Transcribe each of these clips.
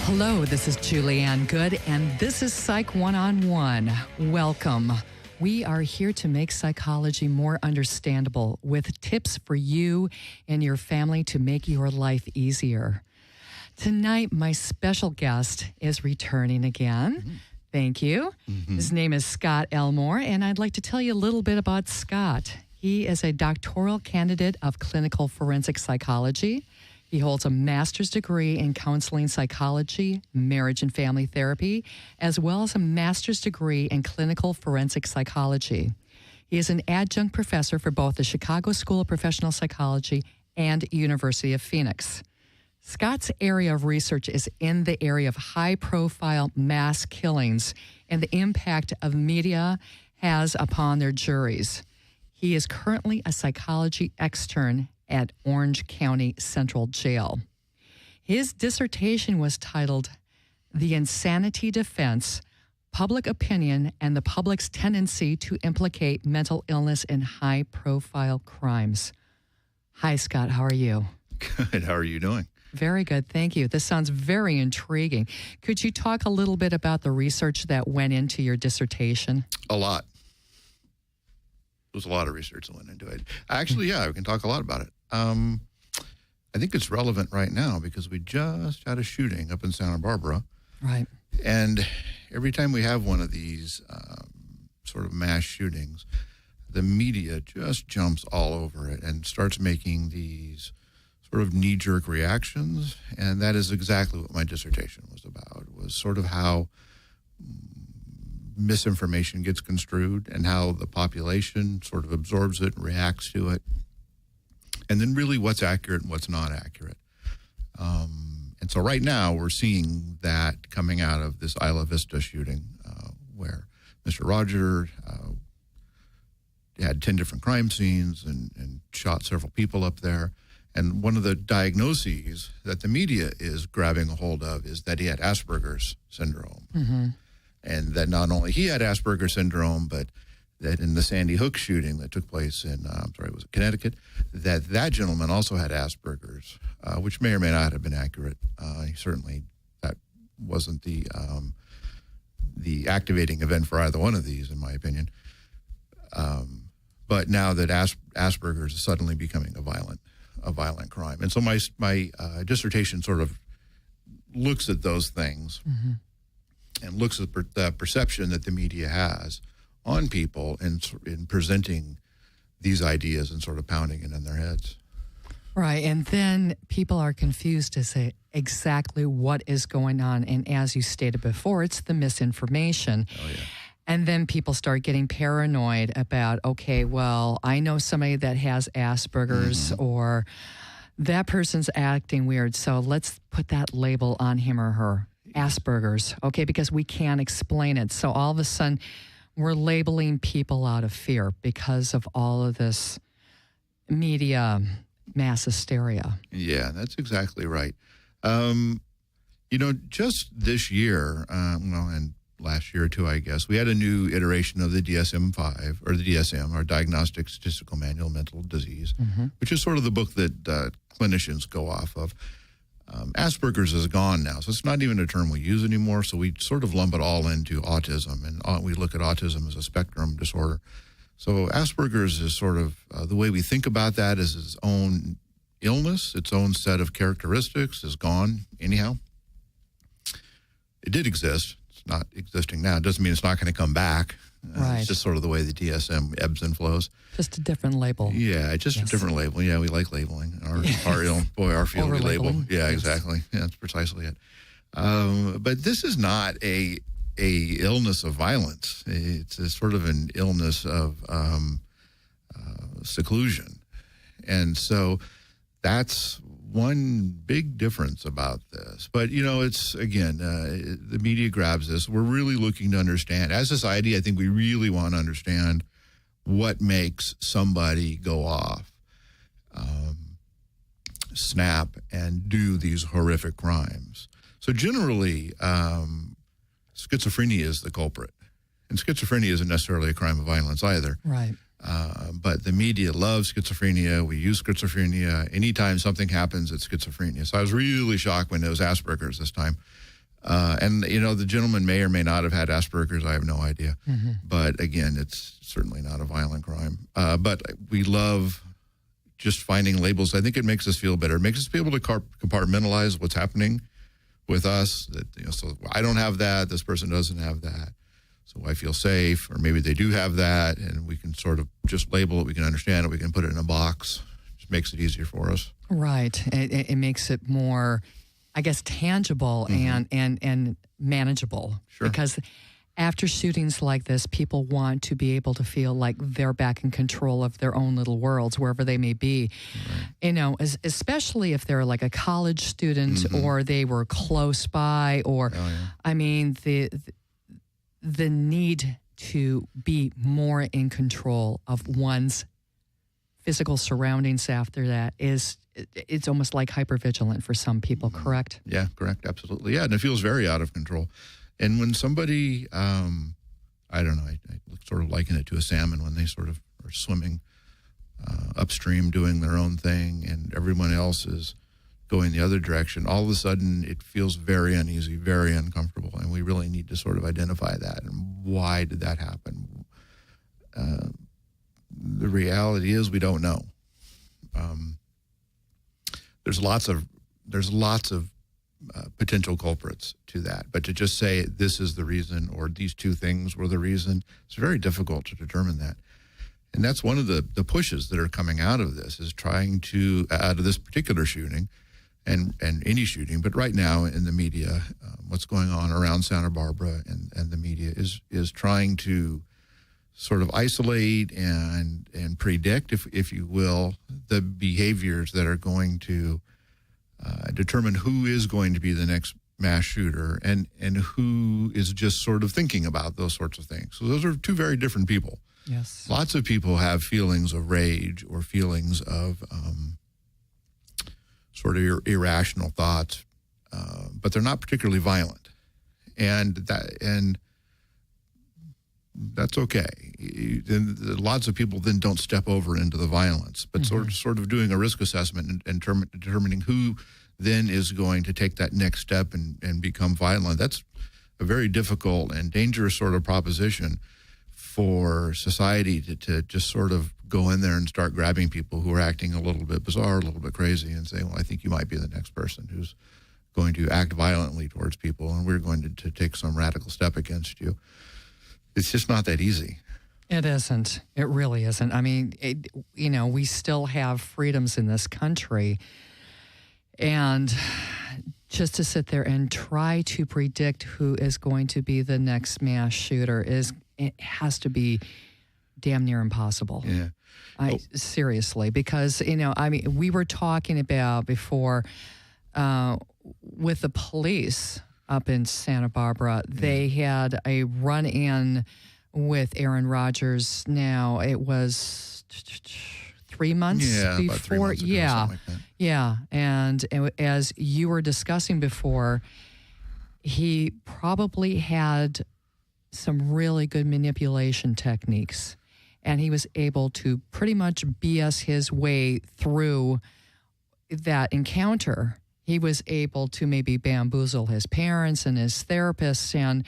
Hello, this is Julianne Good, and this is Psych One-on-One. Welcome. We are here to make psychology more understandable with tips for you and your family to make your life easier. Tonight, my special guest is returning again. Mm-hmm. Thank you. Mm-hmm. His name is Scott Elmore, and I'd like to tell you a little bit about Scott. He is a doctoral candidate of clinical forensic psychology. He holds a master's degree in counseling psychology, marriage and family therapy, as well as a master's degree in clinical forensic psychology. He is an adjunct professor for both the Chicago School of Professional Psychology and University of Phoenix. Scott's area of research is in the area of high-profile mass killings and the impact of media has upon their juries. He is currently a psychology extern at Orange County Central Jail. His dissertation was titled The Insanity Defense, Public Opinion, and the Public's Tendency to Implicate Mental Illness in High-Profile Crimes. Hi, Scott. How are you? Good. How are you doing? Very good. Thank you. This sounds very intriguing. Could you talk a little bit about the research that went into your dissertation? A lot. There was a lot of research that went into it. Actually, yeah, we can talk a lot about it. I think it's relevant right now because we just had a shooting up in Santa Barbara. Right. And every time we have one of these sort of mass shootings, the media just jumps all over it and starts making these sort of knee-jerk reactions. And that is exactly what my dissertation was about. It was sort of how misinformation gets construed and how the population sort of absorbs it and reacts to it. And then really what's accurate and what's not accurate. And so right now we're seeing that coming out of this Isla Vista shooting where Mr. Roger had 10 different crime scenes and shot several people up there. And one of the diagnoses that the media is grabbing a hold of is that he had Asperger's syndrome. Mm-hmm. And that not only he had Asperger's syndrome, but that in the Sandy Hook shooting that took place in, was it Connecticut, that gentleman also had Asperger's, which may or may not have been accurate. Certainly that wasn't the activating event for either one of these, in my opinion. But now that Asperger's is suddenly becoming a violent crime. And so my dissertation sort of looks at those things mm-hmm. and looks at the perception that the media has on people in presenting these ideas and sort of pounding it in their heads. Right, and then people are confused to say exactly what is going on. And as you stated before, it's the misinformation. Oh, yeah. And then people start getting paranoid about, okay, well, I know somebody that has Asperger's mm-hmm. or that person's acting weird, so let's put that label on him or her, Asperger's, okay, because we can't explain it. So all of a sudden, we're labeling people out of fear because of all of this media mass hysteria. Yeah, that's exactly right. Just this year, and last year or two, I guess, we had a new iteration of the DSM-5, or the DSM, our Diagnostic Statistical Manual of Mental Disease, mm-hmm. which is sort of the book that clinicians go off of. Asperger's is gone now, so it's not even a term we use anymore, so we sort of lump it all into autism, and we look at autism as a spectrum disorder. So Asperger's is sort of, the way we think about that is its own illness, its own set of characteristics is gone anyhow. It did exist. It's not existing now. It doesn't mean it's not going to come back. Right. It's just sort of the way the DSM ebbs and flows. Just a different label. Yeah, just yes. a different label. Yeah, we like labeling. Our field we label. Yeah, yes. Exactly. Yeah, that's precisely it. But this is not a illness of violence. It's a sort of an illness of seclusion. And so that's one big difference about this. But, it's, again, the media grabs this. We're really looking to understand. As a society, I think we really want to understand what makes somebody go off, snap, and do these horrific crimes. So generally, schizophrenia is the culprit. And schizophrenia isn't necessarily a crime of violence either. Right. But the media loves schizophrenia. We use schizophrenia. Anytime something happens, it's schizophrenia. So I was really shocked when it was Asperger's this time. And, the gentleman may or may not have had Asperger's. I have no idea. Mm-hmm. But again, it's certainly not a violent crime. But we love just finding labels. I think it makes us feel better. It makes us be able to compartmentalize what's happening with us. That, so I don't have that. This person doesn't have that. So I feel safe. Or maybe they do have that, and we can sort of just label it. We can understand it. We can put it in a box. It just makes it easier for us. Right. It makes it more, I guess, tangible and manageable. Sure. Because after shootings like this, people want to be able to feel like they're back in control of their own little worlds, wherever they may be. Right. Especially if they're like a college student or they were close by, or, I mean, the need to be more in control of one's physical surroundings after that it's almost like hypervigilant for some people, correct? Yeah, correct. Absolutely. Yeah, and it feels very out of control. And when somebody, I don't know, I sort of liken it to a salmon when they sort of are swimming upstream doing their own thing and everyone else is going the other direction, all of a sudden it feels very uneasy, very uncomfortable, and we really need to sort of identify that and why did that happen. The reality is we don't know. There's lots of potential culprits to that, but to just say this is the reason or these two things were the reason, it's very difficult to determine that. And that's one of the pushes that are coming out of this, is trying to, out of this particular shooting and any shooting, but right now in the media, what's going on around Santa Barbara and the media is trying to sort of isolate and predict, if you will, the behaviors that are going to determine who is going to be the next mass shooter and who is just sort of thinking about those sorts of things. So those are two very different people. Yes. Lots of people have feelings of rage or feelings of sort of irrational thoughts, but they're not particularly violent, and that's okay. And lots of people then don't step over into the violence, but sort of doing a risk assessment and determining who then is going to take that next step and become violent. That's a very difficult and dangerous sort of proposition for society to just sort of go in there and start grabbing people who are acting a little bit bizarre, a little bit crazy, and say, well, I think you might be the next person who's going to act violently towards people, and we're going to take some radical step against you. It's just not that easy. It isn't. It really isn't. I mean, we still have freedoms in this country, and just to sit there and try to predict who is going to be the next mass shooter it has to be damn near impossible. Yeah. Seriously, because, we were talking about before with the police up in Santa Barbara, they had a run-in with Aaron Rodgers. Now, it was 3 months before. About 3 months ago, something like that. Yeah. And as you were discussing before, he probably had some really good manipulation techniques, and he was able to pretty much BS his way through that encounter. He was able to maybe bamboozle his parents and his therapists. And,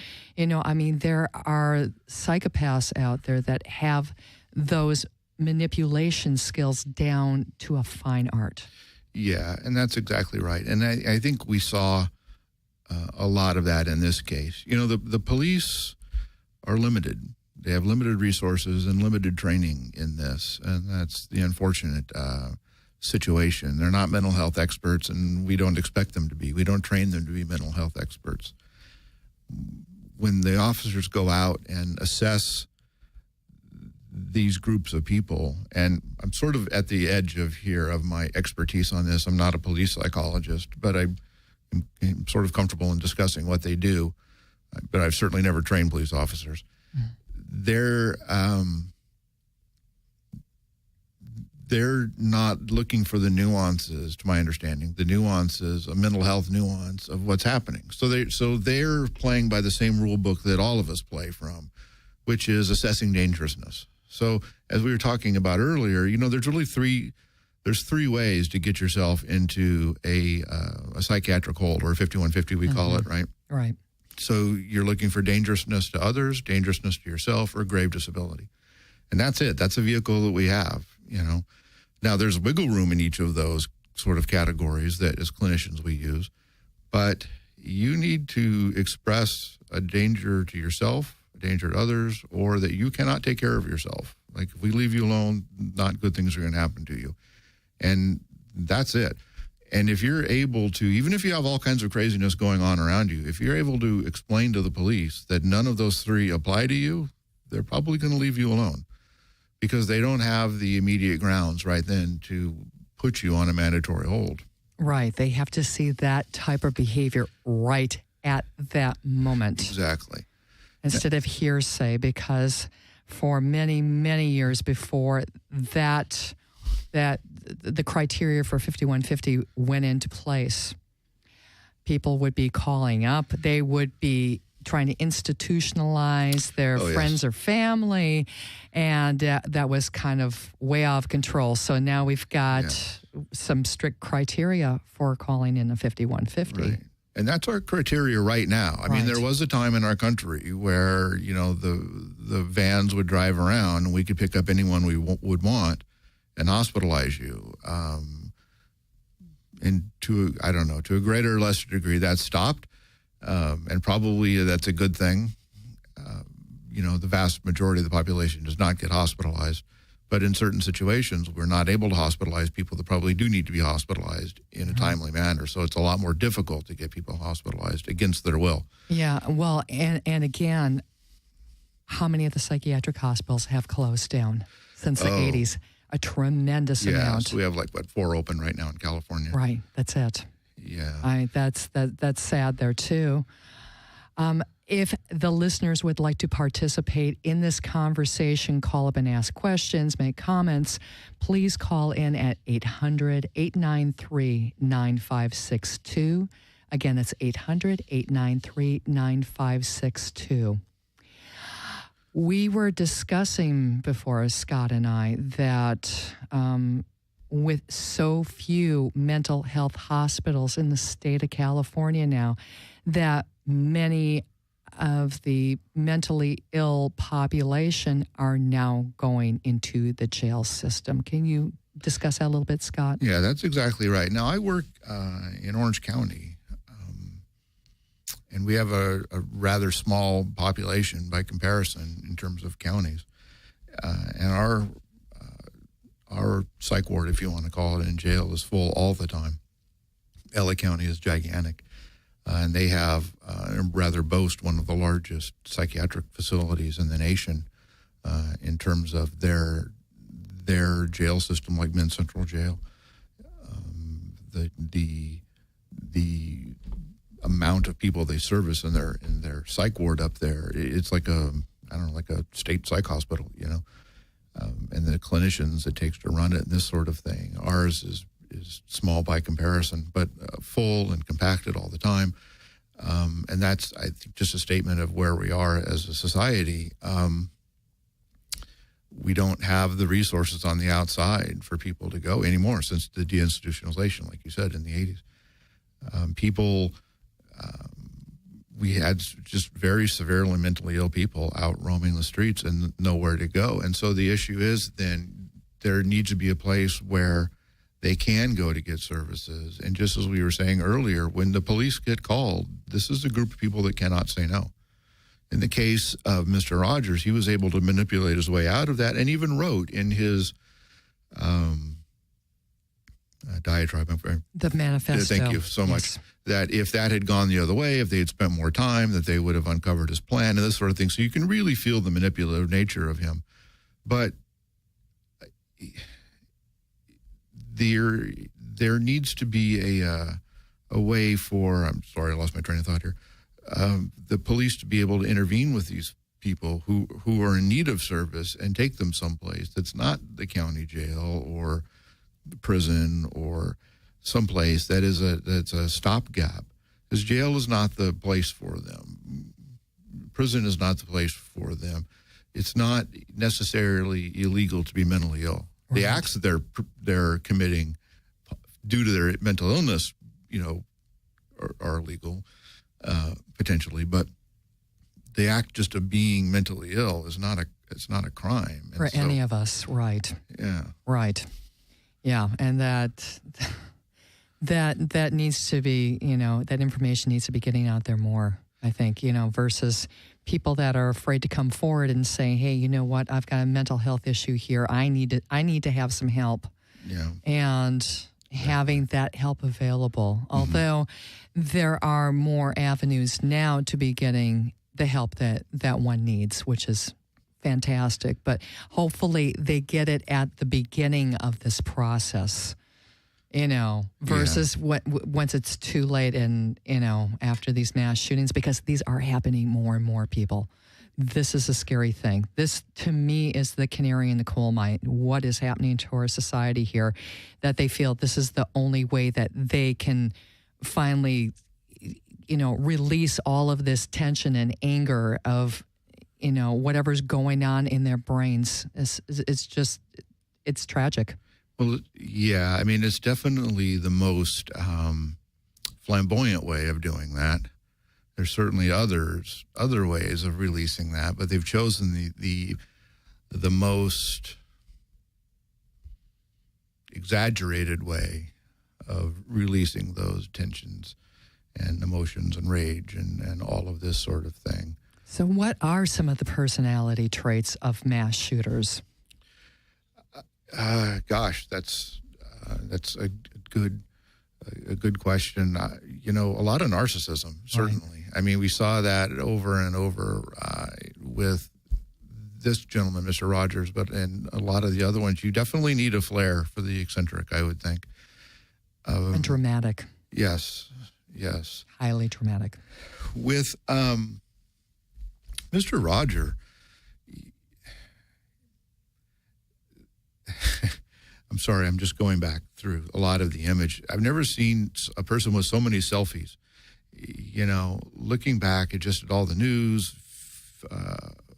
there are psychopaths out there that have those manipulation skills down to a fine art. Yeah, and that's exactly right. And I think we saw a lot of that in this case. The police are limited. They have limited resources and limited training in this, and that's the unfortunate situation. They're not mental health experts, and we don't expect them to be. We don't train them to be mental health experts. When the officers go out and assess these groups of people, and I'm sort of at the edge of my expertise on this. I'm not a police psychologist, but I'm sort of comfortable in discussing what they do. But I've certainly never trained police officers. They're not looking for the nuances, to my understanding, a mental health nuance of what's happening. So they're playing by the same rule book that all of us play from, which is assessing dangerousness. So as we were talking about earlier, there's really three ways to get yourself into a psychiatric hold, or a 5150 we call it, right? Right. So you're looking for dangerousness to others, dangerousness to yourself, or grave disability. And that's it. That's a vehicle that we have, you know. Now, there's wiggle room in each of those sort of categories that as clinicians we use, but you need to express a danger to yourself, a danger to others, or that you cannot take care of yourself. Like, if we leave you alone, not good things are going to happen to you. And that's it. And if you're able to, even if you have all kinds of craziness going on around you, if you're able to explain to the police that none of those three apply to you, they're probably going to leave you alone, because they don't have the immediate grounds right then to put you on a mandatory hold. Right. They have to see that type of behavior right at that moment. Exactly. Instead of hearsay, because for many, many years before that the criteria for 5150 went into place, people would be calling up. They would be trying to institutionalize their friends or family, and that was kind of way off control. So now we've got some strict criteria for calling in a 5150. Right. And that's our criteria right now. I mean, there was a time in our country where, you know, the vans would drive around and we could pick up anyone we would want and hospitalize you. And to a greater or lesser degree, that stopped. And probably that's a good thing. You know, the vast majority of the population does not get hospitalized. But in certain situations, we're not able to hospitalize people that probably do need to be hospitalized in a timely manner. So it's a lot more difficult to get people hospitalized against their will. Yeah, well, and again, how many of the psychiatric hospitals have closed down since the 80s? A tremendous amount. So we have 4 open right now in California. Right, that's it. Yeah. That's sad there too. If the listeners would like to participate in this conversation, call up and ask questions, make comments, please call in at 800-893-9562. Again, that's 800-893-9562. We were discussing before, Scott and I, that with so few mental health hospitals in the state of California now, that many of the mentally ill population are now going into the jail system. Can you discuss that a little bit, Scott? Yeah, that's exactly right. Now, I work in Orange County, and we have a rather small population by comparison in terms of counties. And our psych ward, if you want to call it, in jail is full all the time. LA County is gigantic. And they have, rather boast, one of the largest psychiatric facilities in the nation in terms of their jail system, like Men's Central Jail. The amount of people they service in their psych ward up there, it's like a state psych hospital, you know. And the clinicians it takes to run it and this sort of thing. Ours is small by comparison, but full and compacted all the time. And that's, I think, just a statement of where we are as a society. We don't have the resources on the outside for people to go anymore since the deinstitutionalization, like you said, in the 80s. We had just very severely mentally ill people out roaming the streets and nowhere to go. And so the issue is then there needs to be a place where they can go to get services. And just as we were saying earlier, when the police get called, this is a group of people that cannot say no. In the case of Mr. Rogers, he was able to manipulate his way out of that and even wrote in his diatribe. The manifesto. Thank you so much. Yes. That if that had gone the other way, if they had spent more time, that they would have uncovered his plan and this sort of thing. So you can really feel the manipulative nature of him. But there needs to be a way for, I'm sorry, I lost my train of thought here, the police to be able to intervene with these people who are in need of service and take them someplace that's not the county jail or the prison or someplace that's a stopgap. Because jail is not the place for them. Prison is not the place for them. It's not necessarily illegal to be mentally ill. Right. The acts that they're committing due to their mental illness, you know, are illegal. potentially, but the act just of being mentally ill is not a crime. For any of us, right. Yeah. Right. Yeah, and that needs to be, that information needs to be getting out there more, I think, versus people that are afraid to come forward and say, hey, you know what, I've got a mental health issue here. I need to have some help. Yeah. And having that help available. Although there are more avenues now to be getting the help that one needs, which is fantastic. But hopefully they get it at the beginning of this process, versus once it's too late and, after these mass shootings, because these are happening more and more, people. This is a scary thing. This, to me, is the canary in the coal mine. What is happening to our society here, that they feel this is the only way that they can finally, release all of this tension and anger of, whatever's going on in their brains. It's tragic. Well, yeah. I mean, it's definitely the most flamboyant way of doing that. There's certainly other ways of releasing that, but they've chosen the most exaggerated way of releasing those tensions and emotions and rage and all of this sort of thing. So what are some of the personality traits of mass shooters? Gosh, that's a good question. A lot of narcissism, certainly. Right. I mean, we saw that over and over with this gentleman, Mr. Rogers, but in a lot of the other ones, you definitely need a flair for the eccentric, I would think. And dramatic. Yes. Highly dramatic. With Mr. Roger, I'm sorry, I'm just going back through a lot of the image. I've never seen a person with so many selfies. Looking back at just all the news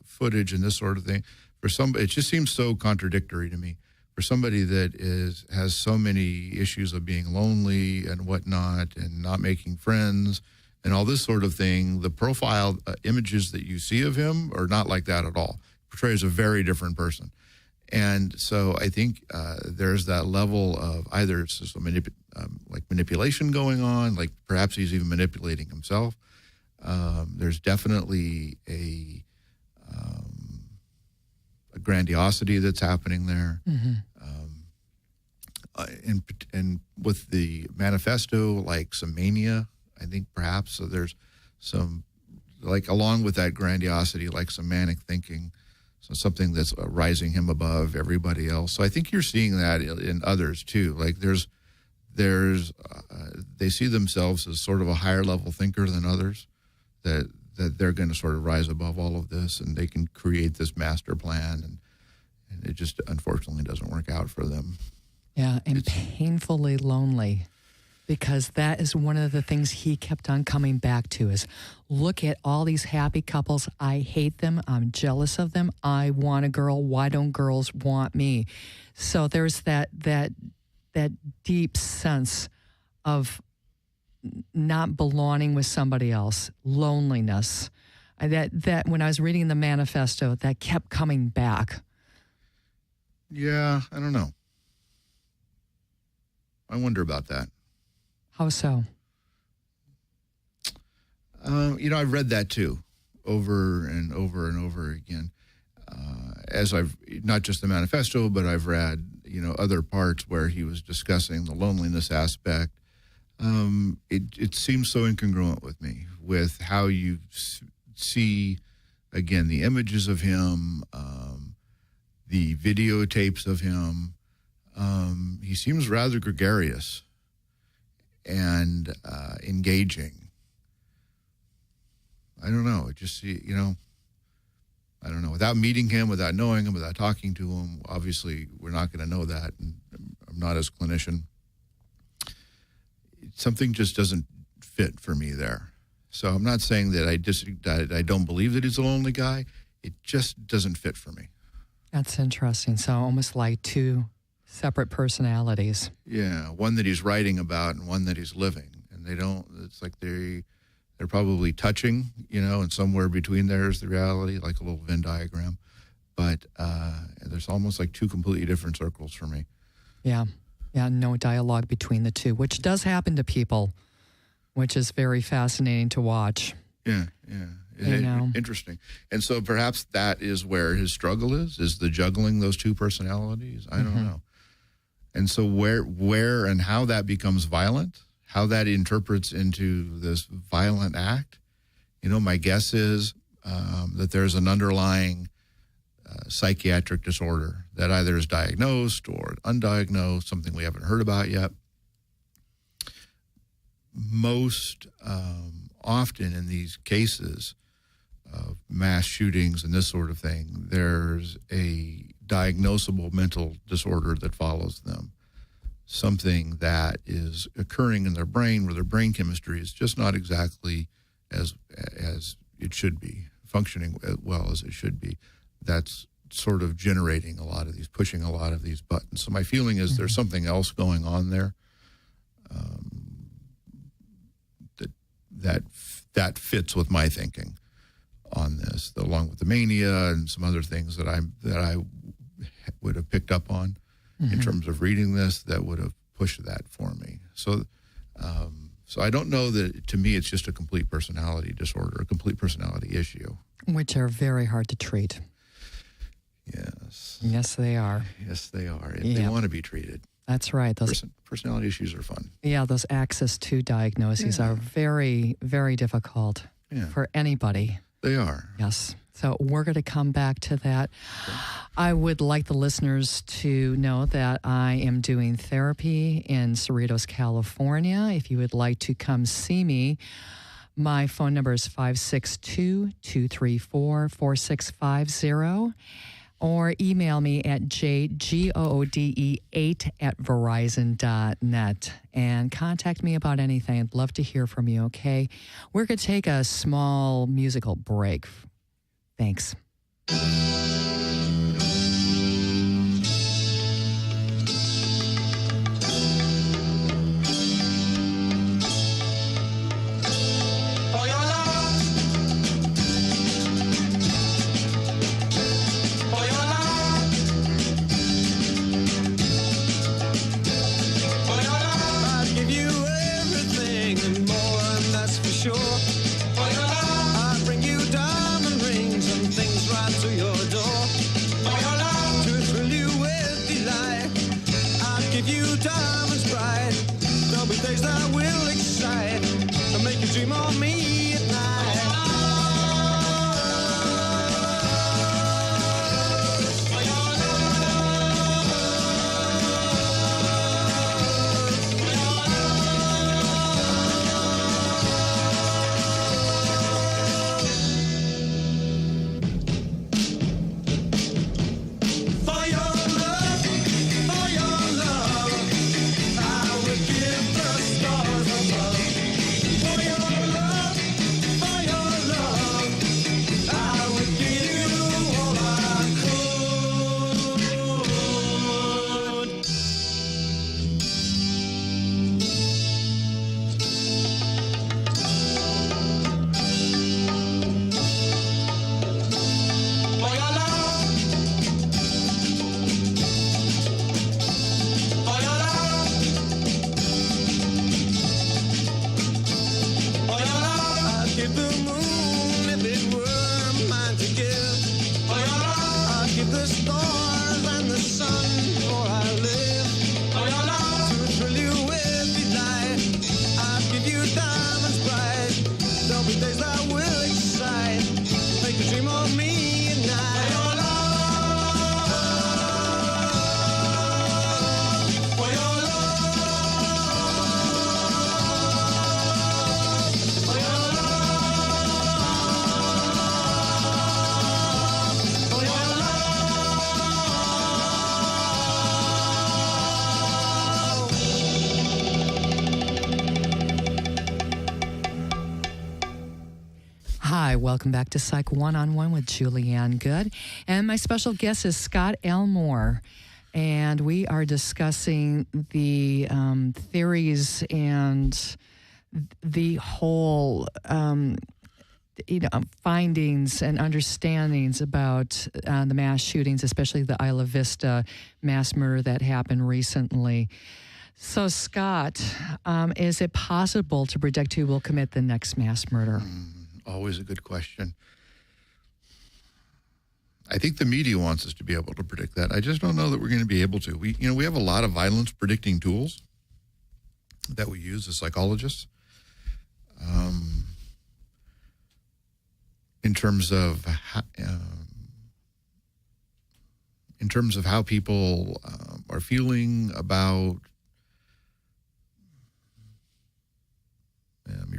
footage and this sort of thing, it just seems so contradictory to me. For somebody that has so many issues of being lonely and whatnot and not making friends and all this sort of thing, the profile images that you see of him are not like that at all. Portrays a very different person. And so I think there's that level of either some manipulation going on, like perhaps he's even manipulating himself. There's definitely a grandiosity that's happening there. Mm-hmm. And with the manifesto, like some mania, I think perhaps. So there's some, along with that grandiosity, like some manic thinking. So something that's rising him above everybody else. So I think you're seeing that in others too. Like they see themselves as sort of a higher level thinker than others, that they're going to sort of rise above all of this and they can create this master plan, and it just unfortunately doesn't work out for them. Yeah, and painfully lonely. Because that is one of the things he kept on coming back to is, look at all these happy couples. I hate them. I'm jealous of them. I want a girl. Why don't girls want me? So there's that deep sense of not belonging with somebody else, loneliness. That when I was reading the manifesto, that kept coming back. Yeah, I don't know. I wonder about that. How so? I've read that too, over and over and over again. As I've, not just the manifesto, but I've read, other parts where he was discussing the loneliness aspect. It seems so incongruent with me, with how you see, again, the images of him, the videotapes of him. He seems rather gregarious and engaging. I don't know. It just, I don't know. Without meeting him, without knowing him, without talking to him, obviously we're not going to know that. And I'm not his clinician. Something just doesn't fit for me there. So I'm not saying that I don't believe that he's a lonely guy. It just doesn't fit for me. That's interesting. So almost like two separate personalities. Yeah, one that he's writing about and one that he's living. And it's like They're probably touching, and somewhere between there is the reality, like a little Venn diagram. But there's almost like two completely different circles for me. Yeah. Yeah, no dialogue between the two, which does happen to people, which is very fascinating to watch. Yeah. Interesting. And so perhaps that is where his struggle is the juggling those two personalities. I don't know. And so where and how that becomes violent, how that interprets into this violent act, my guess is that there's an underlying psychiatric disorder that either is diagnosed or undiagnosed, something we haven't heard about yet. Most often in these cases of mass shootings and this sort of thing, there's a diagnosable mental disorder that follows them, something that is occurring in their brain where their brain chemistry is just not exactly as it should be, functioning as well as it should be. That's sort of generating pushing a lot of these buttons. So my feeling is there's something else going on there that fits with my thinking on this, along with the mania and some other things that I would have picked up on in terms of reading this that would have pushed that for me. So I don't know that, to me, it's just a complete personality disorder, a complete personality issue. Which are very hard to treat. Yes. Yes, they are. Yes, they are. If they want to be treated. That's right. Those personality issues are fun. Yeah, those access to diagnoses are very, very difficult for anybody. They are. Yes. So we're going to come back to that. Okay. I would like the listeners to know that I am doing therapy in Cerritos, California. If you would like to come see me, my phone number is 562-234-4650. Or email me at jgoode8@verizon.net and contact me about anything. I'd love to hear from you, okay? We're going to take a small musical break. Thanks. Hi, welcome back to Psych One-on-One with Julianne Good. And my special guest is Scott Elmore. And we are discussing the theories and the whole findings and understandings about the mass shootings, especially the Isla Vista mass murder that happened recently. So, Scott, is it possible to predict who will commit the next mass murder? Always a good question. I think the media wants us to be able to predict that. I just don't know that we're going to be able to. We have a lot of violence predicting tools that we use as psychologists. In terms of how people are feeling about. Let me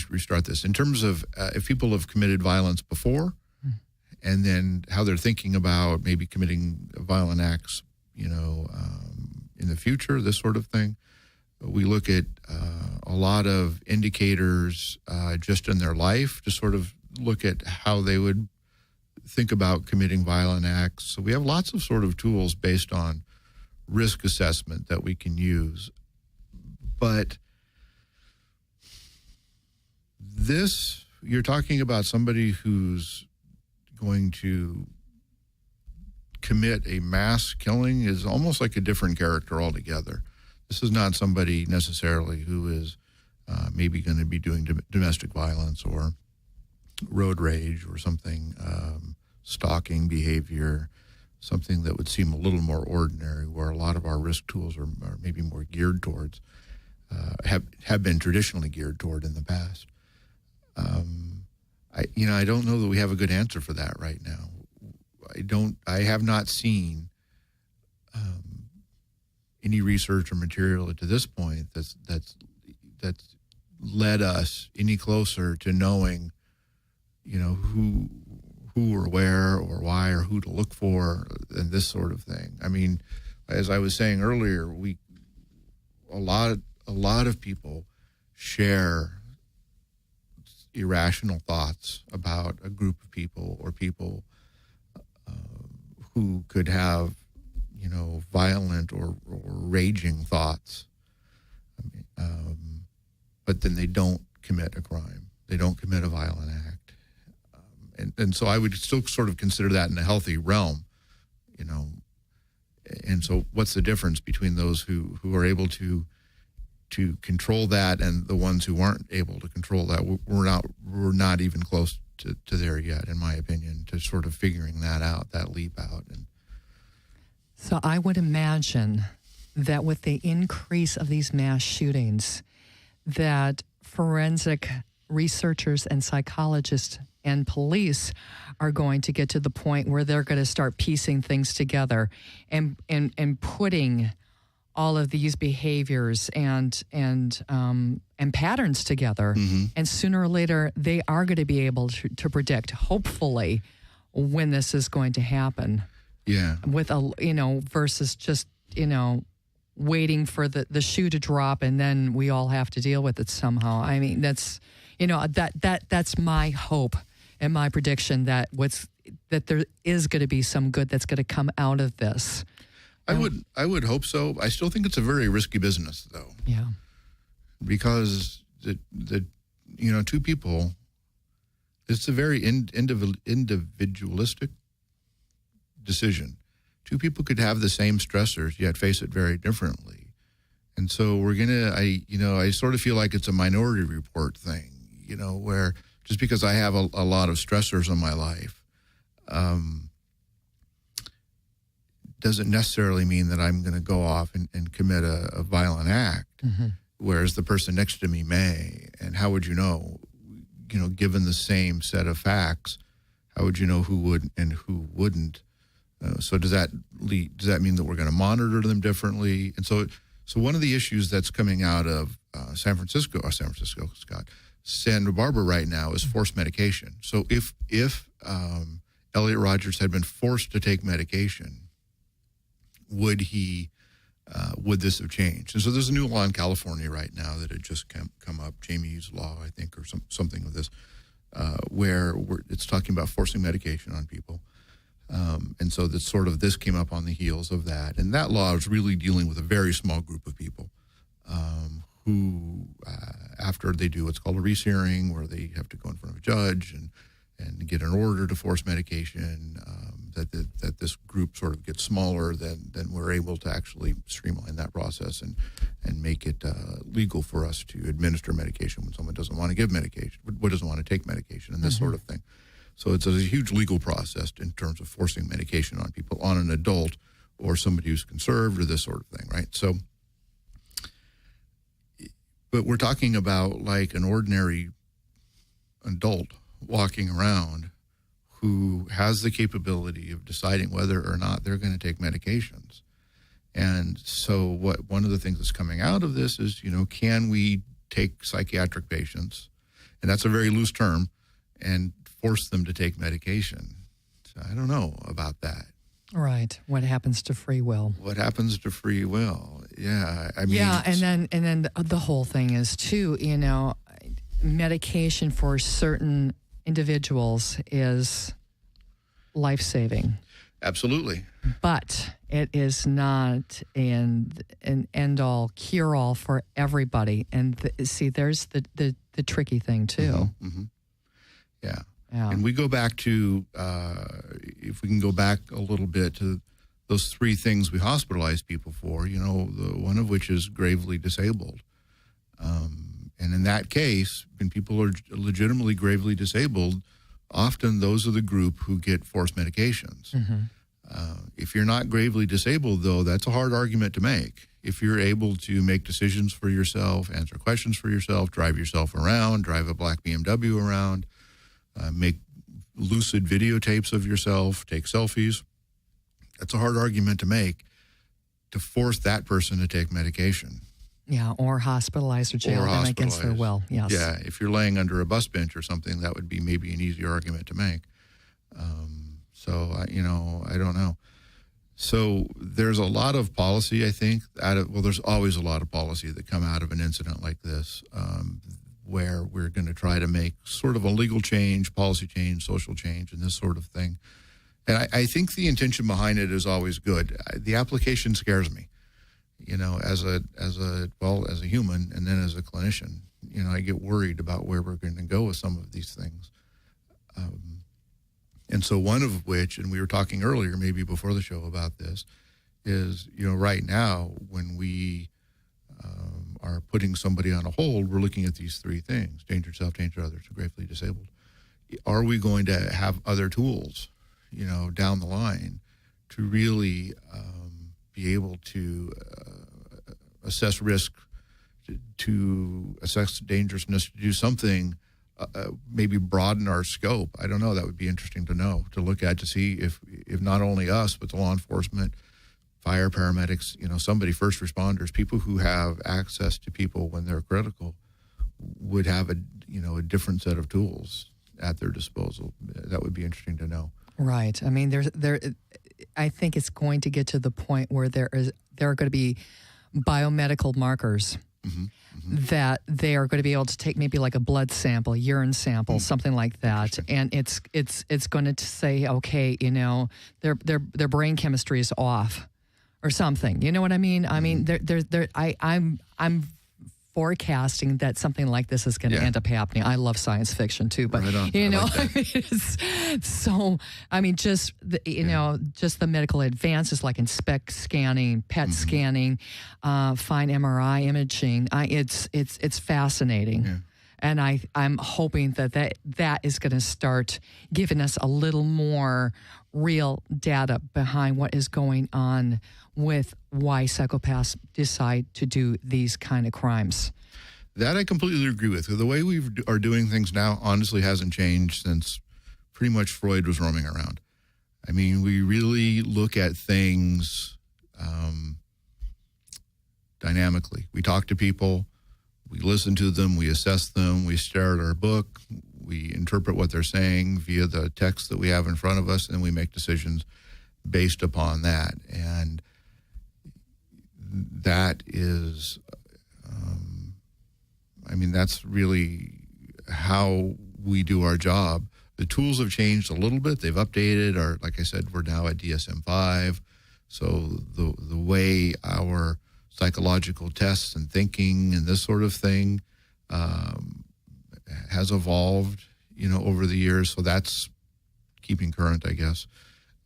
restart this. In terms of if people have committed violence before, and then how they're thinking about maybe committing violent acts, in the future, this sort of thing. We look at a lot of indicators just in their life to sort of look at how they would think about committing violent acts. So we have lots of sort of tools based on risk assessment that we can use. But you're talking about somebody who's going to commit a mass killing is almost like a different character altogether. This is not somebody necessarily who is maybe going to be doing domestic violence or road rage or something, stalking behavior, something that would seem a little more ordinary, where a lot of our risk tools are maybe more geared towards, have been traditionally geared toward in the past. I don't know that we have a good answer for that right now. I have not seen any research or material to this point that's led us any closer to knowing, who or where or why or who to look for and this sort of thing. I mean, as I was saying earlier, a lot of people share irrational thoughts about a group of people or people who could have, violent or raging thoughts. But then they don't commit a crime. They don't commit a violent act. And so I would still sort of consider that in a healthy realm, And so what's the difference between those who are able to control that and the ones who aren't able to control that? We're not even close to there yet, in my opinion, to sort of figuring that out, that leap out. And so I would imagine that with the increase of these mass shootings, that forensic researchers and psychologists and police are going to get to the point where they're going to start piecing things together and putting all of these behaviors and patterns together. Mm-hmm. And sooner or later, they are going to be able to predict, hopefully, when this is going to happen. Yeah. With versus just, waiting for the shoe to drop and then we all have to deal with it somehow. I mean, that's, that's my hope and my prediction that there is going to be some good that's going to come out of this. I would hope so. I still think it's a very risky business, though. Yeah. Because two people, it's a very individualistic decision. Two people could have the same stressors, yet face it very differently. And so I sort of feel like it's a Minority Report thing, where just because I have a lot of stressors in my life, doesn't necessarily mean that I'm going to go off and commit a violent act, mm-hmm. whereas the person next to me may. And how would you know, given the same set of facts, how would you know who would and who wouldn't? So does that mean that we're going to monitor them differently? And so one of the issues that's coming out of Santa Barbara right now is forced medication. So if Elliot Rogers had been forced to take medication, would this have changed? And so there's a new law in California right now that had just come up, Jamie's Law, I think, or something of this, where it's talking about forcing medication on people. And so this came up on the heels of that. And that law is really dealing with a very small group of people who after they do what's called a rehearing, where they have to go in front of a judge and get an order to force medication, that this group sort of gets smaller, then we're able to actually streamline that process and make it legal for us to administer medication when someone doesn't want to give medication, doesn't want to take medication, and this sort of thing. So it's a huge legal process in terms of forcing medication on people, on an adult or somebody who's conserved or this sort of thing, right? So, but we're talking about like an ordinary adult walking around who has the capability of deciding whether or not they're going to take medications. And so one of the things that's coming out of this is, can we take psychiatric patients, and that's a very loose term, and force them to take medication? So I don't know about that. Right. What happens to free will? What happens to free will? Yeah. I mean, yeah, and then the whole thing is too, medication for certain individuals is life-saving. Absolutely. But it is not an end-all, cure-all for everybody. And see, there's the tricky thing too. Mm-hmm. Yeah. And we go back to, if we can go back a little bit to those three things we hospitalize people for, one of which is gravely disabled. And in that case, when people are legitimately gravely disabled, often those are the group who get forced medications. If you're not gravely disabled, though, that's a hard argument to make. If you're able to make decisions for yourself, answer questions for yourself, drive yourself around, drive a black BMW around, make lucid videotapes of yourself, take selfies, that's a hard argument to make, to force that person to take medication. Yeah, or hospitalized or jailed them against their will. Yes. Yeah, if you're laying under a bus bench or something, that would be maybe an easier argument to make. So, I don't know. So there's a lot of policy, I think, there's always a lot of policy that come out of an incident like this, where we're going to try to make sort of a legal change, policy change, social change, and this sort of thing. And I think the intention behind it is always good. The application scares me, as a human, and then as a clinician. I get worried about where we're going to go with some of these things. And so one of which, and we were talking earlier, maybe before the show about this, is, right now when we are putting somebody on a hold, we're looking at these three things: danger to self, danger to others, or gravely disabled. Are we going to have other tools, down the line to really be able to assess risk, to assess dangerousness, to do something, maybe broaden our scope? I don't know. That would be interesting to know, to look at, to see if not only us, but the law enforcement, fire, paramedics, somebody, first responders, people who have access to people when they're critical, would have a different set of tools at their disposal. That would be interesting to know. Right. I mean, I think it's going to get to the point where there are going to be biomedical markers that they are going to be able to take, maybe like a blood sample, urine sample, something like that, and it's going to say, okay, their brain chemistry is off, or something. You know what I mean? I mean, I'm forecasting that something like this is going to end up happening. I love science fiction too, but right on. Just the medical advances like inspect scanning, PET scanning, fine MRI imaging. It's fascinating. Yeah. And I'm hoping that is going to start giving us a little more real data behind what is going on with why psychopaths decide to do these kind of crimes. That I completely agree with. The way we are doing things now honestly hasn't changed since pretty much Freud was roaming around. I mean, we really look at things dynamically. We talk to people, we listen to them, we assess them, we stare at our book, we interpret what they're saying via the text that we have in front of us, and we make decisions based upon that. And that is, that's really how we do our job. The tools have changed a little bit. They've updated. Like I said, we're now at DSM-5. So the way our psychological tests and thinking and this sort of thing has evolved, over the years. So that's keeping current, I guess,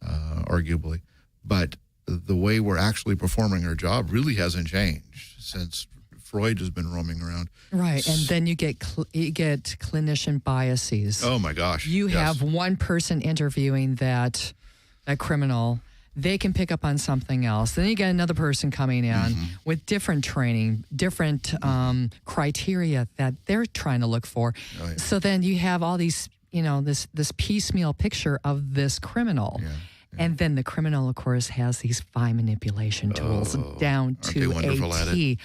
arguably. But the way we're actually performing our job really hasn't changed since Freud has been roaming around. Right, and then you get clinician biases. Oh my gosh! You yes. have one person interviewing that criminal. They can pick up on something else. Then you get another person coming in with different training, different criteria that they're trying to look for. Oh, yeah. So then you have all these, this piecemeal picture of this criminal. Yeah. And then the criminal, of course, has these fine manipulation tools down to a T.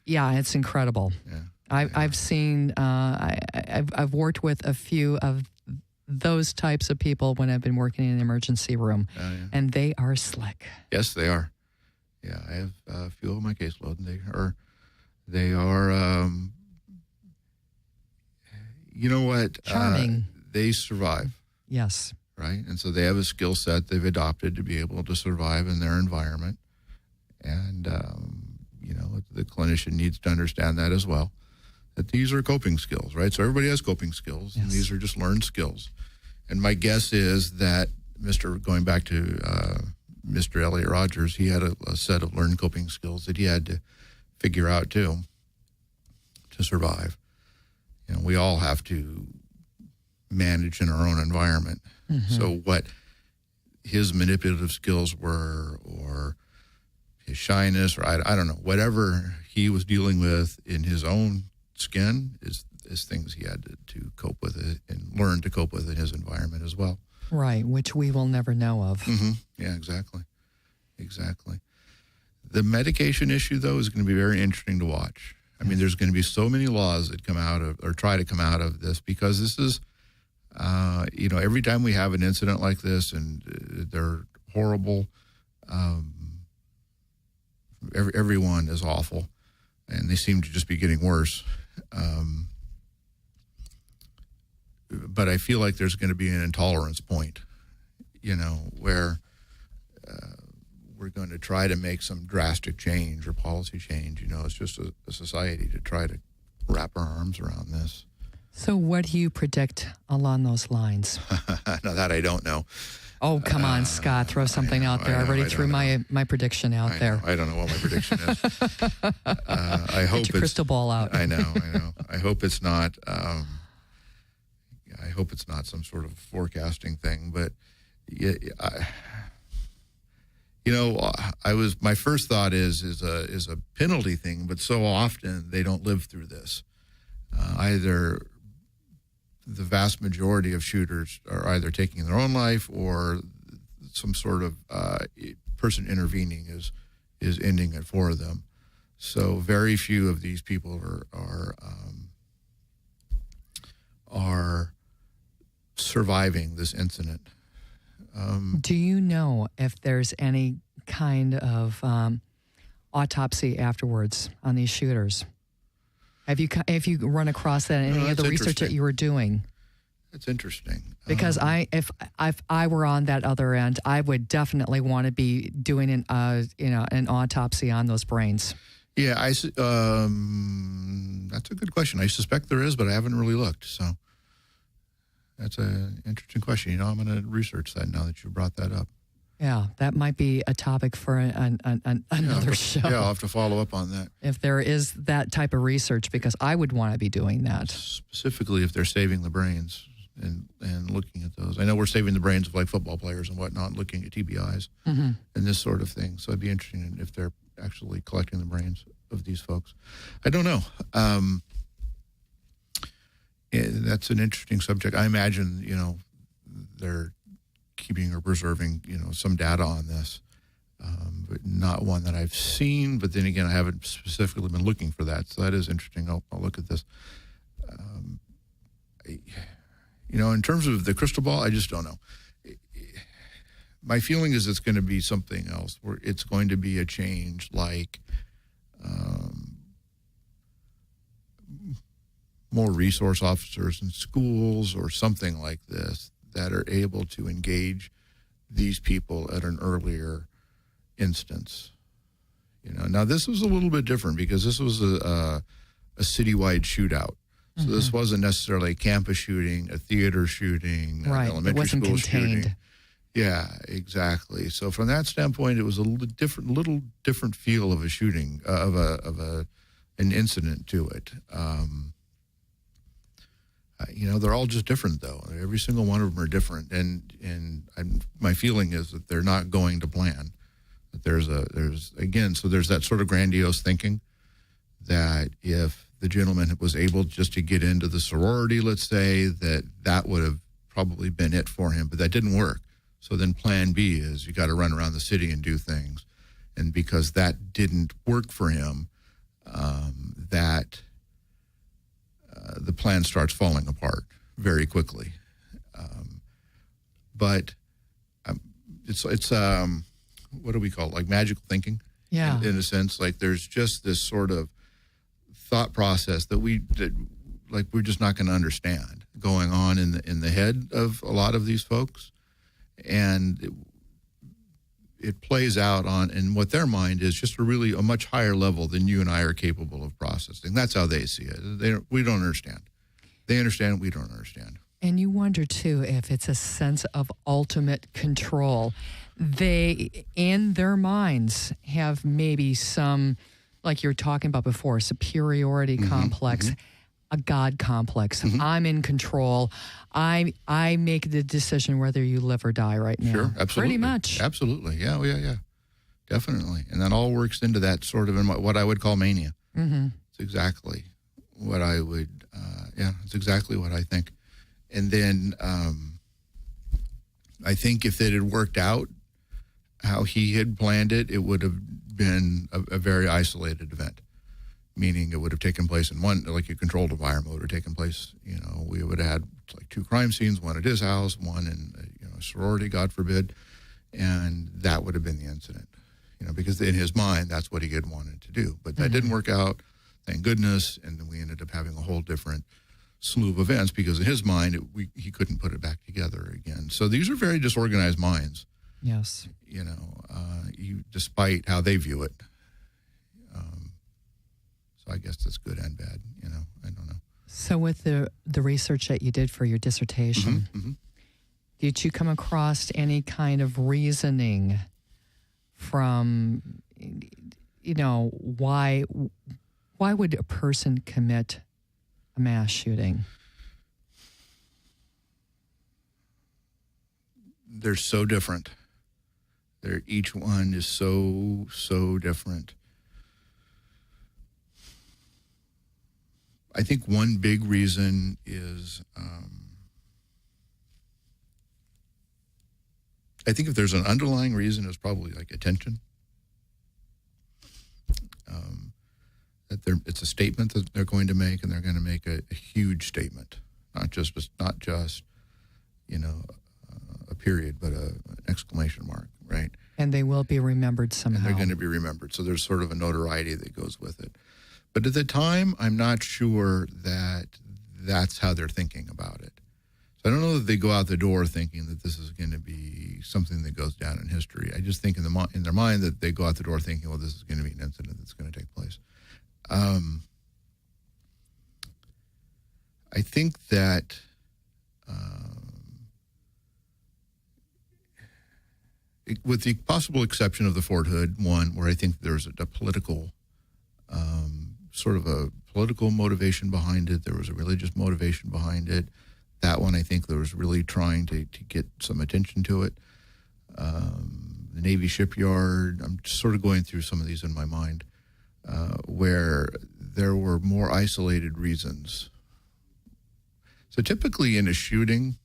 Yeah, it's incredible. Yeah. I've seen, I've worked with a few of those types of people when I've been working in an emergency room, and they are slick. Yes, they are. Yeah, I have a few on my caseload, and they are. You know what? Charming. They survive. Yes. Right, and so they have a skill set they've adopted to be able to survive in their environment, and the clinician needs to understand that as well. That these are coping skills, right? So everybody has coping skills, and these are just learned skills. And my guess is that going back to Mr. Elliot Rogers, he had a set of learned coping skills that he had to figure out too to survive. We all have to manage in our own environment. So what his manipulative skills were, or his shyness, or I don't know, whatever he was dealing with in his own skin is things he had to cope with it and learn to cope with in his environment as well. Right, which we will never know of. Yeah, exactly. The medication issue, though, is going to be very interesting to watch. I mean, there's going to be so many laws that come out of, or try to come out of this, because this is, every time we have an incident like this, and they're horrible, everyone is awful, and they seem to just be getting worse. But I feel like there's going to be an intolerance point, where we're going to try to make some drastic change or policy change. It's just a society to try to wrap our arms around this. So what do you predict along those lines? Now that I don't know. Oh, come on, Scott, throw something out there. I already threw my prediction out there. I don't know what my prediction is. I hope Get your crystal ball out. I know. I hope it's not. I hope it's not some sort of forecasting thing. But my first thought is a penalty thing. But so often they don't live through this. Either the vast majority of shooters are either taking their own life, or some sort of person intervening is ending it for them. So very few of these people are surviving this incident. Do you know if there's any kind of autopsy afterwards on these shooters? Have you run across that in any of the research that you were doing? It's interesting. Because if I were on that other end, I would definitely want to be doing an autopsy on those brains. Yeah, that's a good question. I suspect there is, but I haven't really looked. So that's an interesting question. I'm going to research that now that you brought that up. Yeah, that might be a topic for another show. Yeah, I'll have to follow up on that. If there is that type of research, because I would want to be doing that. Specifically if they're saving the brains and looking at those. I know we're saving the brains of like football players and whatnot, looking at TBIs and this sort of thing. So it'd be interesting if they're actually collecting the brains of these folks. I don't know. That's an interesting subject. I imagine, they're keeping or preserving, some data on this, but not one that I've seen. But then again, I haven't specifically been looking for that. So that is interesting. I'll look at this. In terms of the crystal ball, I just don't know. My feeling is it's going to be something else, where it's going to be a change like more resource officers in schools or something like this that are able to engage these people at an earlier instance. Now this was a little bit different because this was a a citywide shootout. So this wasn't necessarily a campus shooting, a theater shooting, an Right. It elementary wasn't school contained. shooting. Yeah, exactly. So from that standpoint, it was a little different feel of a shooting, an incident to it. They're all just different, though. Every single one of them are different, and my feeling is that they're not going to plan. That there's that sort of grandiose thinking that if the gentleman was able just to get into the sorority, let's say, that would have probably been it for him, but that didn't work. So then plan B is you got to run around the city and do things. And because that didn't work for him, the plan starts falling apart very quickly. But it's what do we call it? Like magical thinking? Yeah. In a sense, like there's just this sort of thought process that we're just not going to understand going on in the head of a lot of these folks, and it plays out in what their mind is just a much higher level than you and I are capable of processing. That's how they see it. We don't understand. They understand. We don't understand. And you wonder, too, if it's a sense of ultimate control. They, in their minds, have maybe some, like you were talking about before, superiority complex, a God complex. I'm in control. I make the decision whether you live or die right now. Sure, absolutely. Pretty much. Absolutely. Yeah. Definitely. And that all works into that sort of what I would call mania. It's exactly what I would, it's exactly what I think. And then I think if it had worked out how he had planned it, it would have been a very isolated event, meaning it would have taken place in one, like a controlled environment would have taken place. We would have had like 2 crime scenes, one at his house, one in a sorority, God forbid, and that would have been the incident. Because in his mind, that's what he had wanted to do. But that didn't work out, thank goodness, and then we ended up having a whole different slew of events because in his mind, he couldn't put it back together again. So these are very disorganized minds. Yes. Despite how they view it. So I guess that's good and bad, I don't know. So with the research that you did for your dissertation, did you come across any kind of reasoning from, why would a person commit a mass shooting? They're so different. Each one is so different. I think one big reason is, I think if there's an underlying reason, it's probably like attention. That it's a statement that they're going to make, and they're going to make a huge statement, not just a period, but an exclamation mark, right? And they will be remembered somehow. And they're going to be remembered. So there's sort of a notoriety that goes with it. But at the time, I'm not sure that that's how they're thinking about it. So I don't know that they go out the door thinking that this is going to be something that goes down in history. I just think in their mind that they go out the door thinking, well, this is going to be an incident that's going to take place. I think that with the possible exception of the Fort Hood one, where I think there's a political, sort of a political motivation behind it, there was a religious motivation behind it. That one, I think there was really trying to get some attention to it. The Navy shipyard, I'm just sort of going through some of these in my mind, where there were more isolated reasons. So typically in a shooting,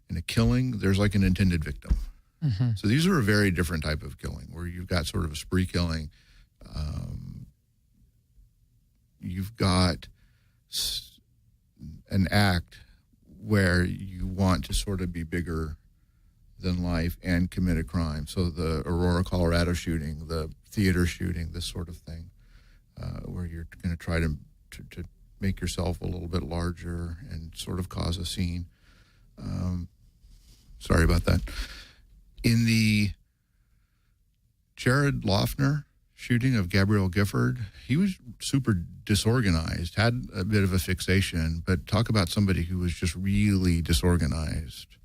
in a killing, there's like an intended victim. So these are a very different type of killing, where you've got sort of a spree killing. You've got an act where you want to sort of be bigger than life and commit a crime. So the Aurora, Colorado shooting, the theater shooting, this sort of thing, where you're going to try to make yourself a little bit larger and sort of cause a scene. Sorry about that. In the Jared Loughner shooting of Gabrielle Gifford, he was super disorganized, had a bit of a fixation, but talk about somebody who was just really disorganized,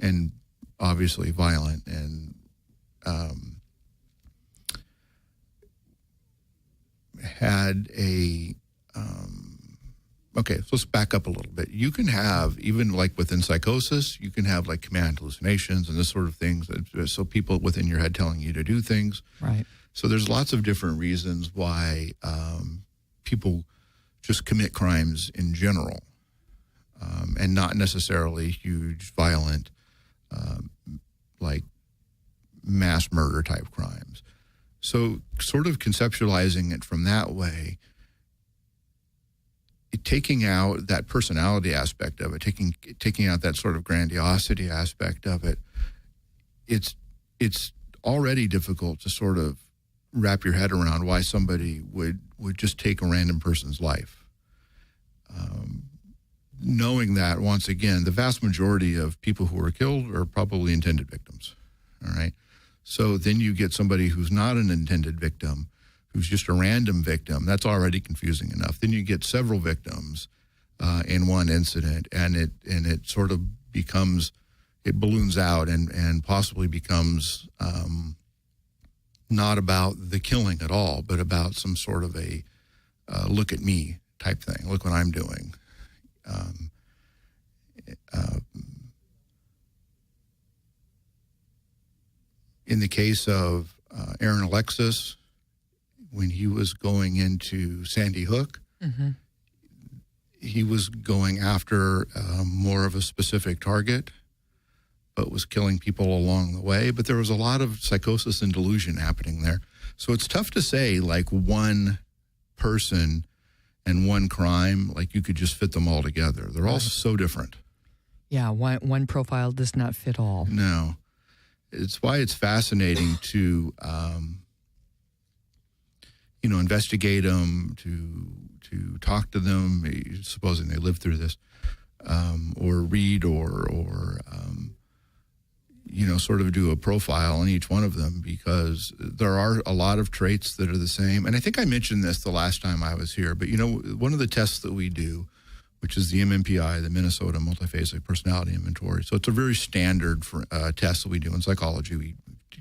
and obviously violent, and had a okay, so let's back up a little bit. You can have, even like within psychosis, you can have like command hallucinations and this sort of things. So people within your head telling you to do things. Right. So there's lots of different reasons why people just commit crimes in general, and not necessarily huge, violent, like mass murder type crimes. So sort of conceptualizing it from that way, taking out that personality aspect of it, taking out that sort of grandiosity aspect of it, it's already difficult to sort of wrap your head around why somebody would just take a random person's life. Knowing that, once again, the vast majority of people who are killed are probably intended victims, all right? So then you get somebody who's not an intended victim, who's just a random victim. That's already confusing enough. Then you get several victims in one incident, and it sort of becomes, it balloons out and possibly becomes not about the killing at all, but about some sort of a look at me type thing. Look what I'm doing. In the case of Aaron Alexis, when he was going into Sandy Hook, mm-hmm. he was going after more of a specific target, but was killing people along the way. But there was a lot of psychosis and delusion happening there. So it's tough to say, like, one person and one crime, like you could just fit them all together. They're all so different. Yeah, one profile does not fit all. No. It's why it's fascinating to, investigate them, to talk to them, supposing they lived through this, or read or sort of do a profile on each one of them, because there are a lot of traits that are the same. And I think I mentioned this the last time I was here, but, one of the tests that we do, which is the MMPI, the Minnesota Multiphasic Personality Inventory. So it's a very standard test that we do in psychology. We've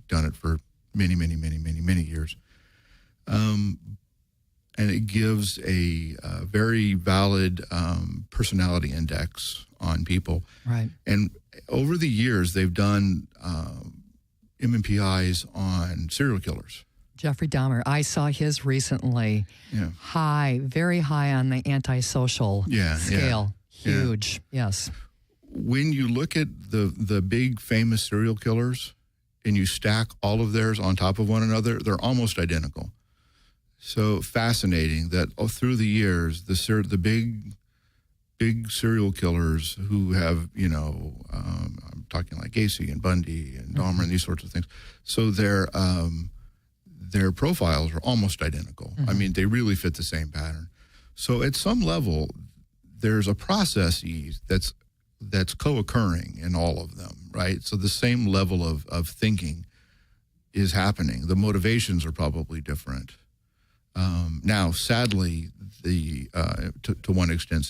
done it for many, many, many, many, many years. And it gives a very valid personality index on people. Right. And over the years, they've done MMPIs on serial killers. Jeffrey Dahmer, I saw his recently. Yeah. High, very high on the antisocial scale. Yeah. Huge, yes. When you look at the big famous serial killers and you stack all of theirs on top of one another, they're almost identical. So fascinating that through the years, the big serial killers who have, I'm talking like Gacy and Bundy and Dahmer and these sorts of things. So their profiles are almost identical. Mm-hmm. I mean, they really fit the same pattern. So at some level, there's a process that's co-occurring in all of them, right? So the same level of thinking is happening. The motivations are probably different. Now, sadly, to one extent,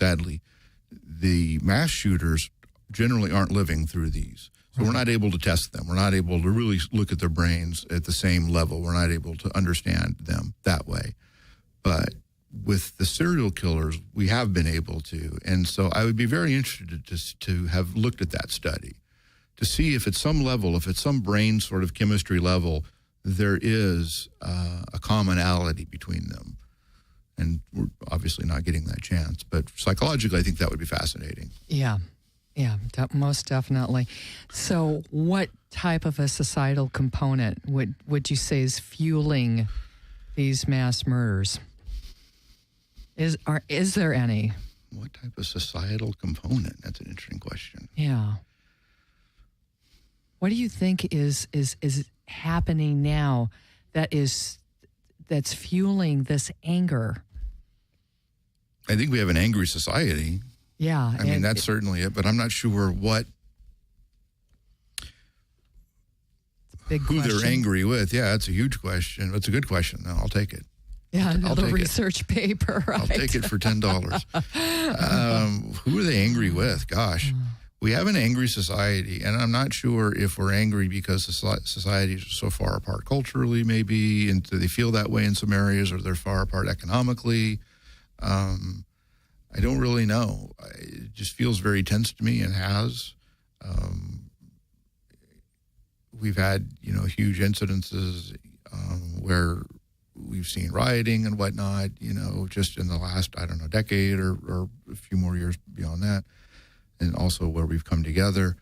the mass shooters generally aren't living through these. So we're not able to test them. We're not able to really look at their brains at the same level. We're not able to understand them that way. But with the serial killers, we have been able to. And so I would be very interested to have looked at that study to see if at some level, if at some brain sort of chemistry level, there is a commonality between them. And we're obviously not getting that chance. But psychologically, I think that would be fascinating. Yeah. Yeah, most definitely. So what type of a societal component would you say is fueling these mass murders? Is there any? What type of societal component? That's an interesting question. Yeah. What do you think is happening now that's fueling this anger? I think we have an angry society. Yeah. I mean, that's certainly it, but I'm not sure big who question. they're angry with. Yeah, it's a huge question. It's a good question. No, I'll take it. Yeah, I'll another take research paper, right? I'll take it for $10. Who are they angry with? Gosh, we have an angry society, and I'm not sure if we're angry because societies are so far apart culturally, maybe, and do they feel that way in some areas, or they're far apart economically. I don't really know. It just feels very tense to me, and has. We've had, huge incidences where we've seen rioting and whatnot, just in the last, decade or a few more years beyond that, and also where we've come together.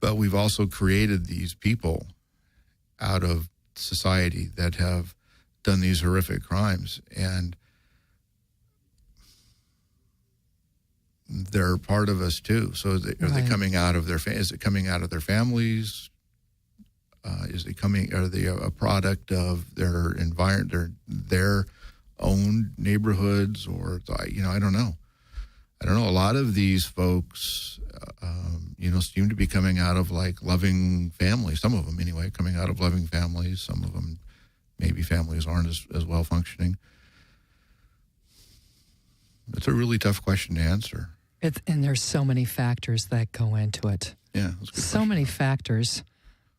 But we've also created these people out of society that have done these horrific crimes, and they're part of us too. So are they coming out of is it coming out of their families? Are they a product of their environment, their own neighborhoods, or, I don't know. A lot of these folks, seem to be coming out of loving families. Some of them anyway, coming out of loving families. Some of them, maybe families aren't as well functioning. It's a really tough question to answer. And there's so many factors that go into it. Yeah, that's a good so question. many factors.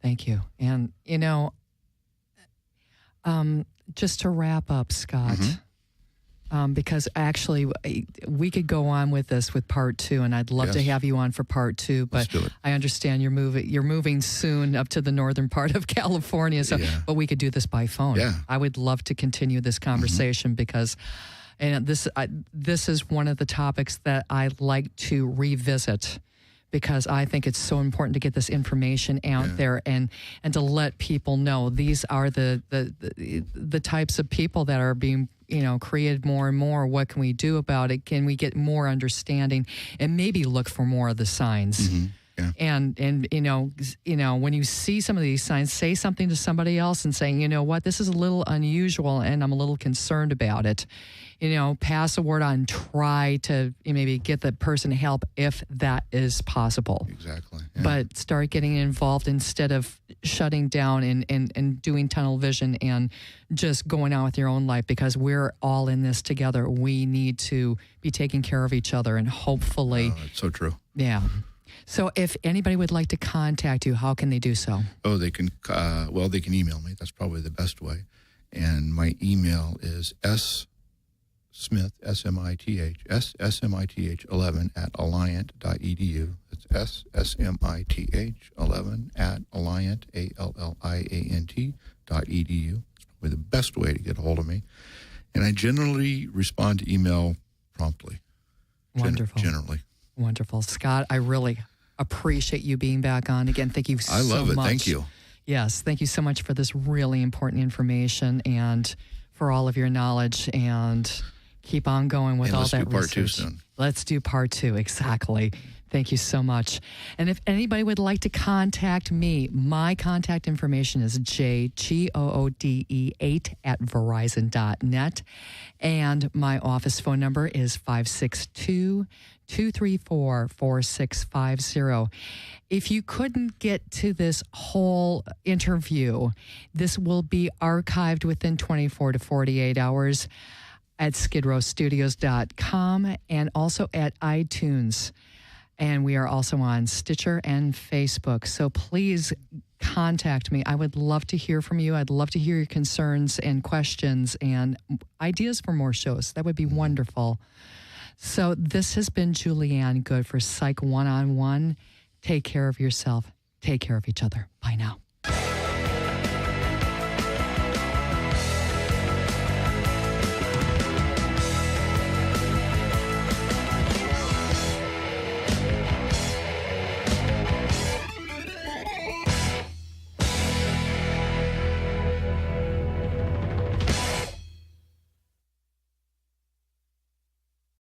Thank you. And, just to wrap up, Scott, because actually we could go on with this with part 2, and I'd love to have you on for part 2, but Let's do it. I understand you're moving soon up to the northern part of California, but we could do this by phone. Yeah. I would love to continue this conversation because this is one of the topics that I like to revisit, because I think it's so important to get this information out there and to let people know these are the types of people that are being created more and more. What can we do about it? Can we get more understanding and maybe look for more of the signs? Yeah. And when you see some of these signs, say something to somebody else and saying, what, this is a little unusual and I'm a little concerned about it. Pass a word on, try to maybe get the person help if that is possible. Exactly. Yeah. But start getting involved instead of shutting down and doing tunnel vision and just going on with your own life, because we're all in this together. We need to be taking care of each other, and hopefully. It's so true. Yeah. So if anybody would like to contact you, how can they do so? Oh, they can email me. That's probably the best way. And my email is smith, S-M-I-T-H, S-M-I-T-H 11 at alliant.edu. It's SSMITH 11 at alliant, ALLIANT.edu. It's probably the best way to get a hold of me. And I generally respond to email promptly. Wonderful. Generally. Wonderful. Scott, I really appreciate you being back on again. Thank you so much. I love it. Thank you. Yes, thank you so much for this really important information and for all of your knowledge, and keep on going with all that research. Let's do part 2 soon. Let's do part 2, exactly. Thank you so much. And if anybody would like to contact me, my contact information is jgoode8@verizon.net. And my office phone number is 562-234-4650. If you couldn't get to this whole interview, this will be archived within 24 to 48 hours at skidrowstudios.com and also at iTunes. And we are also on Stitcher and Facebook. So please contact me. I would love to hear from you. I'd love to hear your concerns and questions and ideas for more shows. That would be wonderful. So this has been Julianne Good for Psych One-on-One. Take care of yourself. Take care of each other. Bye now.